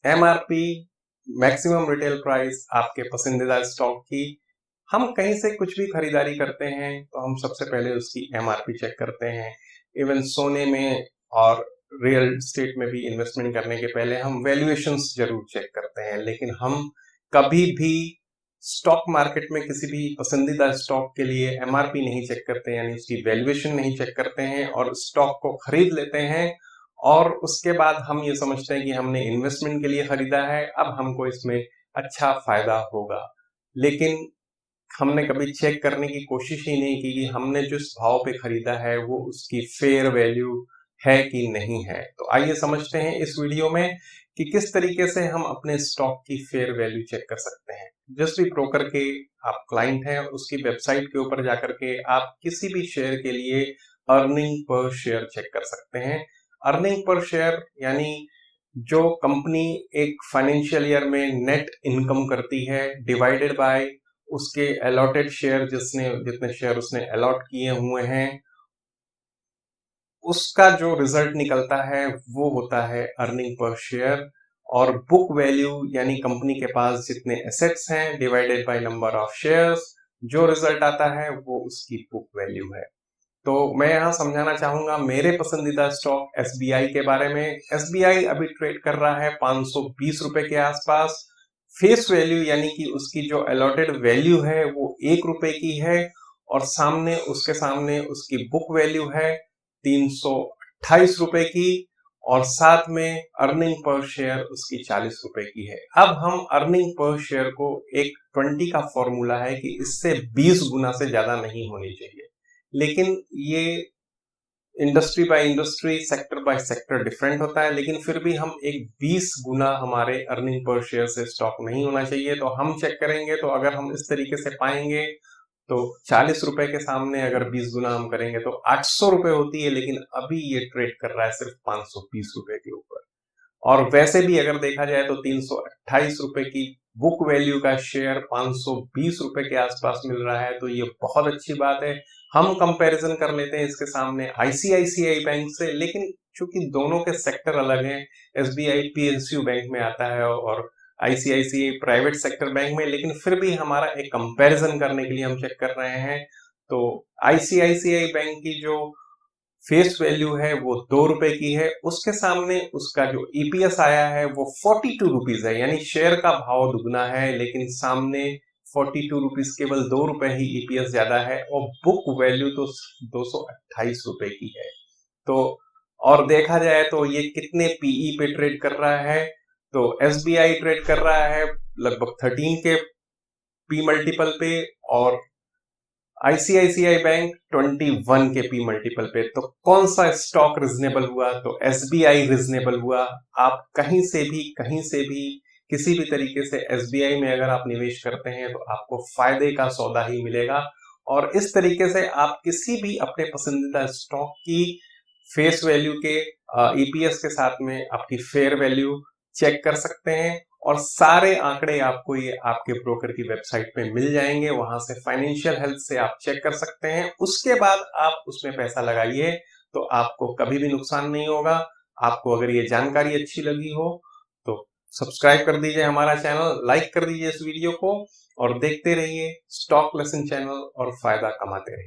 MRP maximum retail price आपके पसंदीदा stock की। हम कहीं से कुछ भी खरीदारी करते हैं तो हम सबसे पहले उसकी एमआरपी चेक करते हैं। इवन सोने में और रियल एस्टेट में भी इन्वेस्टमेंट करने के पहले हम वैल्यूएशंस जरूर चेक करते हैं, लेकिन हम कभी भी स्टॉक मार्केट में किसी भी पसंदीदा स्टॉक के लिए एमआरपी नहीं चेक करते, यानी उसकी वैल्यूएशन नहीं चेक करते हैं और स्टॉक को खरीद लेते हैं। और उसके बाद हम ये समझते हैं कि हमने इन्वेस्टमेंट के लिए खरीदा है, अब हमको इसमें अच्छा फायदा होगा। लेकिन हमने कभी चेक करने की कोशिश ही नहीं की कि हमने जिस भाव पे खरीदा है वो उसकी फेयर वैल्यू है कि नहीं है। तो आइए समझते हैं इस वीडियो में कि किस तरीके से हम अपने स्टॉक की फेयर वैल्यू चेक कर सकते हैं। जिस भी ब्रोकर के आप क्लाइंट हैं उसकी वेबसाइट के ऊपर जाकर के आप किसी भी शेयर के लिए अर्निंग पर शेयर चेक कर सकते हैं। अर्निंग पर शेयर यानी जो कंपनी एक फाइनेंशियल ईयर में नेट इनकम करती है डिवाइडेड बाय उसके अलॉटेड शेयर, जितने शेयर उसने अलॉट किए हुए हैं, उसका जो रिजल्ट निकलता है वो होता है अर्निंग पर शेयर। और बुक वैल्यू यानी कंपनी के पास जितने एसेट्स हैं divided by number of shares, जो रिजल्ट आता है वो उसकी बुक वैल्यू है। तो मैं यहाँ समझाना चाहूंगा मेरे पसंदीदा स्टॉक एसबीआई के बारे में। एसबीआई अभी ट्रेड कर रहा है 520 रुपए के आसपास। फेस वैल्यू यानी कि उसकी जो अलॉटेड वैल्यू है वो 1 रुपए की है और उसके सामने उसकी बुक वैल्यू है 328 रुपए की और साथ में अर्निंग पर शेयर उसकी 40 रुपए की है। अब हम अर्निंग पर शेयर को एक 20 का फॉर्मूला है कि इससे 20 गुना से ज्यादा नहीं होनी चाहिए, लेकिन ये industry by industry, sector by sector different होता है। लेकिन फिर भी हम एक 20 गुना हमारे अर्निंग पर शेयर से स्टॉक नहीं होना चाहिए। तो हम चेक करेंगे तो अगर हम इस तरीके से पाएंगे तो 40 रुपए के सामने अगर 20 गुना हम करेंगे तो 800 रुपए होती है, लेकिन अभी ये ट्रेड कर रहा है सिर्फ 520 रुपए के ऊपर। और वैसे भी अगर देखा जाए तो 328 रुपए की बुक वैल्यू का शेयर 520 रुपए के आसपास मिल रहा है, तो ये बहुत अच्छी बात है। हम कंपैरिजन कर लेते हैं इसके सामने आईसीआईसीआई बैंक से, लेकिन चूंकि दोनों के सेक्टर अलग हैं, एसबीआई पीएसयू बैंक में आता है और आईसीआईसीआई प्राइवेट सेक्टर बैंक में, लेकिन फिर भी हमारा एक कंपैरिजन करने के लिए हम चेक कर रहे हैं। तो आईसीआईसीआई बैंक की जो फेस वैल्यू है वो 2 रुपए की है, उसके सामने उसका जो ईपीएस आया है वो 42 रुपीज है, यानी शेयर का भाव दुगना है लेकिन सामने 42 रुपीज, केवल 2 रुपए ही ईपीएस ज्यादा है और बुक वैल्यू तो 228 रुपए की है। तो और देखा जाए तो ये कितने पीई पे ट्रेड कर रहा है, तो एसबीआई ट्रेड कर रहा है लगभग 13 के पी मल्टीपल पे और आईसीआईसीआई बैंक 21 के पी मल्टीपल पे। तो कौन सा स्टॉक रिजनेबल हुआ? तो एसबीआई रिजनेबल हुआ। आप कहीं से भी किसी भी तरीके से एसबीआई में अगर आप निवेश करते हैं तो आपको फायदे का सौदा ही मिलेगा। और इस तरीके से आप किसी भी अपने पसंदीदा स्टॉक की फेस वैल्यू के ईपीएस के साथ में आपकी फेयर वैल्यू चेक कर सकते हैं और सारे आंकड़े आपको ये आपके ब्रोकर की वेबसाइट पे मिल जाएंगे। वहां से फाइनेंशियल हेल्थ से आप चेक कर सकते हैं, उसके बाद आप उसमें पैसा लगाइए तो आपको कभी भी नुकसान नहीं होगा। आपको अगर ये जानकारी अच्छी लगी हो तो सब्सक्राइब कर दीजिए हमारा चैनल, लाइक कर दीजिए इस वीडियो को और देखते रहिए स्टॉक लेसन चैनल और फायदा कमाते रहिए।